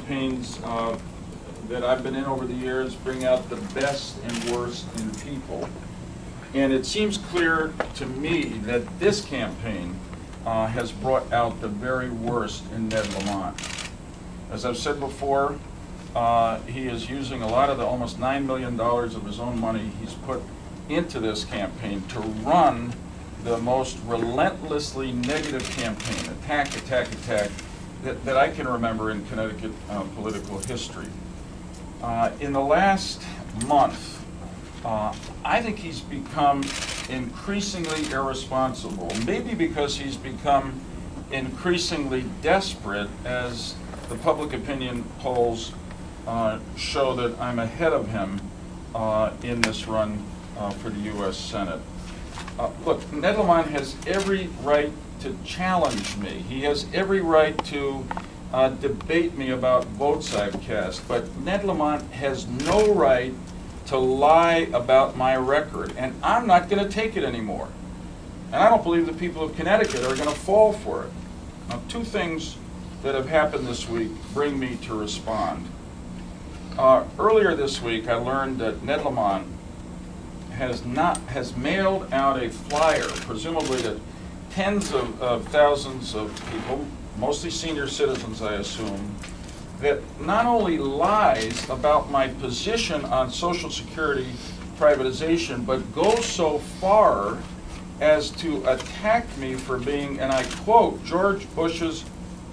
campaigns that I've been in over the years bring out the best and worst in people. And it seems clear to me that this campaign has brought out the very worst in Ned Lamont. As I've said before, he is using a lot of the almost $9 million of his own money he's put into this campaign to run the most relentlessly negative campaign, attack, that I can remember in Connecticut political history. In the last month, I think he's become increasingly irresponsible, maybe because he's become increasingly desperate as the public opinion polls show that I'm ahead of him in this run for the U.S. Senate. Look, Ned Lamont has every right to challenge me. He has every right to debate me about votes I've cast, but Ned Lamont has no right to lie about my record, and I'm not going to take it anymore. And I don't believe the people of Connecticut are going to fall for it. Now, two things that have happened this week bring me to respond. Earlier this week, I learned that Ned Lamont has mailed out a flyer, presumably to tens of thousands of people, mostly senior citizens, I assume, that not only lies about my position on Social Security privatization, but goes so far as to attack me for being, and I quote, George Bush's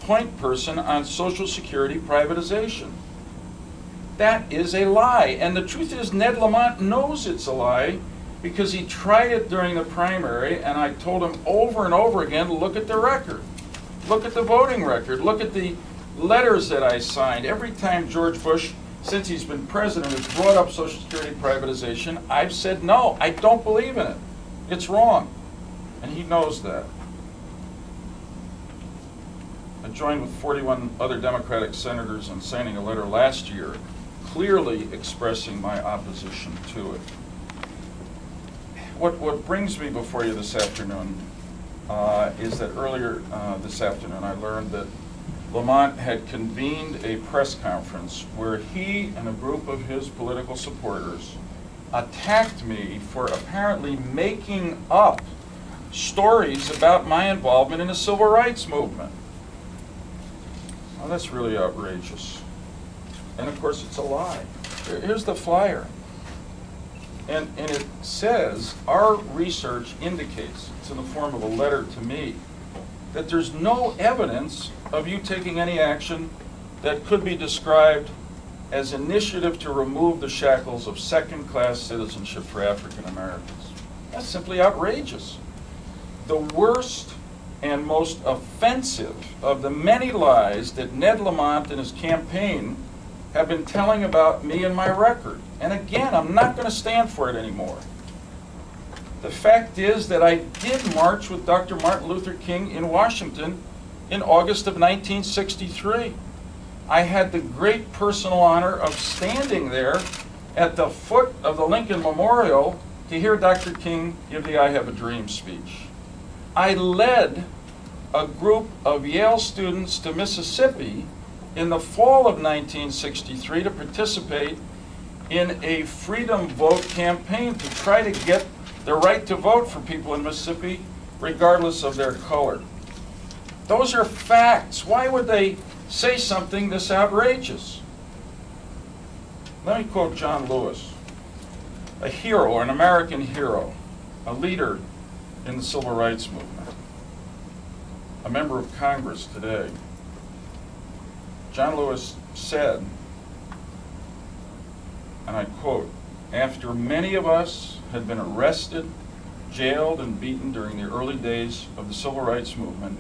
point person on Social Security privatization. That is a lie. And the truth is, Ned Lamont knows it's a lie because he tried it during the primary, and I told him over and over again, look at the record. Look at the voting record. Look at the letters that I signed. Every time George Bush, since he's been president, has brought up Social Security privatization, I've said no, I don't believe in it. It's wrong. And he knows that. I joined with 41 other Democratic senators in signing a letter last year clearly expressing my opposition to it. What brings me before you this afternoon is that earlier this afternoon I learned that Lamont had convened a press conference where he and a group of his political supporters attacked me for apparently making up stories about my involvement in the civil rights movement. Well, that's really outrageous. And of course, it's a lie. Here's the flyer. And it says, our research indicates, it's in the form of a letter to me, that there's no evidence of you taking any action that could be described as initiative to remove the shackles of second-class citizenship for African Americans. That's simply outrageous. The worst and most offensive of the many lies that Ned Lamont and his campaign have been telling about me and my record. And again, I'm not going to stand for it anymore. The fact is that I did march with Dr. Martin Luther King in Washington in August of 1963. I had the great personal honor of standing there at the foot of the Lincoln Memorial to hear Dr. King give the I Have a Dream speech. I led a group of Yale students to Mississippi in the fall of 1963 to participate in a freedom vote campaign to try to get the right to vote for people in Mississippi regardless of their color. Those are facts. Why would they say something this outrageous? Let me quote John Lewis, a hero, or an American hero, a leader in the civil rights movement, a member of Congress today. John Lewis said, and I quote, "After many of us had been arrested, jailed, and beaten during the early days of the civil rights movement,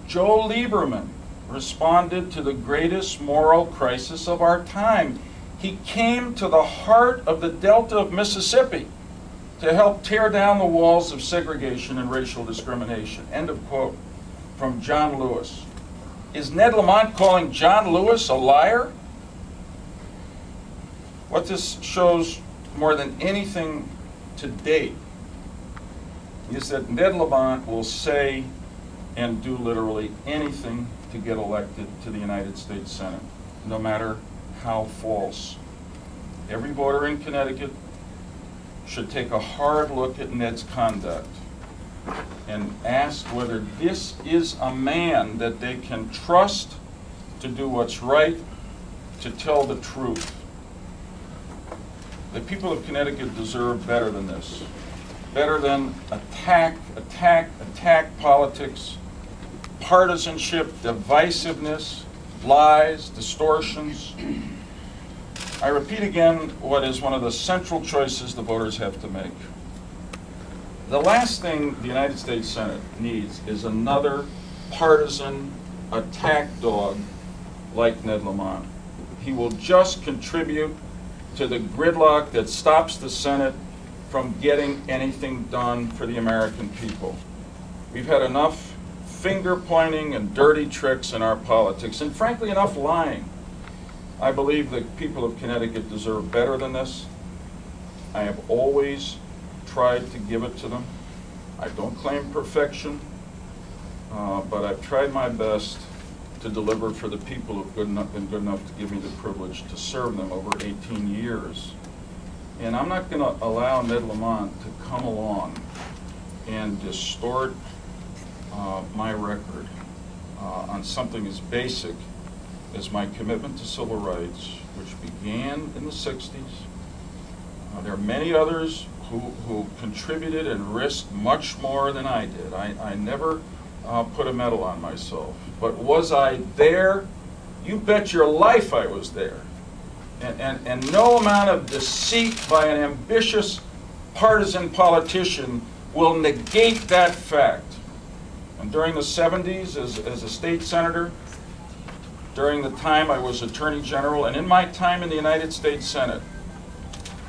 Joe Lieberman responded to the greatest moral crisis of our time. He came to the heart of the Delta of Mississippi to help tear down the walls of segregation and racial discrimination." End of quote from John Lewis. Is Ned Lamont calling John Lewis a liar? What this shows more than anything to date is that Ned Lamont will say and do literally anything to get elected to the United States Senate. no matter how false. Every voter in Connecticut should take a hard look at Ned's conduct and ask whether this is a man that they can trust to do what's right, to tell the truth. The people of Connecticut deserve better than this, better than attack politics, partisanship, divisiveness, lies, distortions. I repeat again what is one of the central choices the voters have to make. The last thing the United States Senate needs is another partisan attack dog like Ned Lamont. He will just contribute to the gridlock that stops the Senate from getting anything done for the American people. We've had enough finger pointing and dirty tricks in our politics, and frankly enough lying. I believe the people of Connecticut deserve better than this. I have always tried to give it to them. I don't claim perfection, but I've tried my best to deliver for the people who've been good enough to give me the privilege to serve them over 18 years. And I'm not going to allow Ned Lamont to come along and distort my record on something as basic as my commitment to civil rights, which began in the 60s. There are many others who contributed and risked much more than I did. I never put a medal on myself. But was I there? You bet your life I was there. And no amount of deceit by an ambitious partisan politician will negate that fact. And during the 70s, as a state senator, during the time I was Attorney General, and in my time in the United States Senate,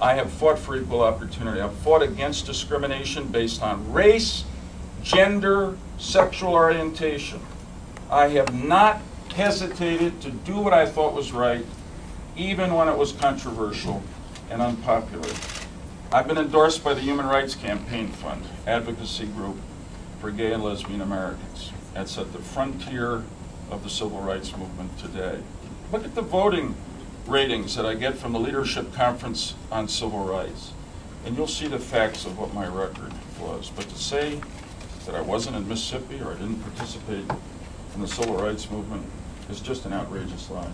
I have fought for equal opportunity. I've fought against discrimination based on race, gender, sexual orientation. I have not hesitated to do what I thought was right, even when it was controversial and unpopular. I've been endorsed by the Human Rights Campaign Fund, advocacy group for gay and lesbian Americans. That's at the frontier of the civil rights movement today. Look at the voting ratings that I get from the Leadership Conference on Civil Rights, and you'll see the facts of what my record was. But to say that I wasn't in Mississippi or I didn't participate in the civil rights movement is just an outrageous lie.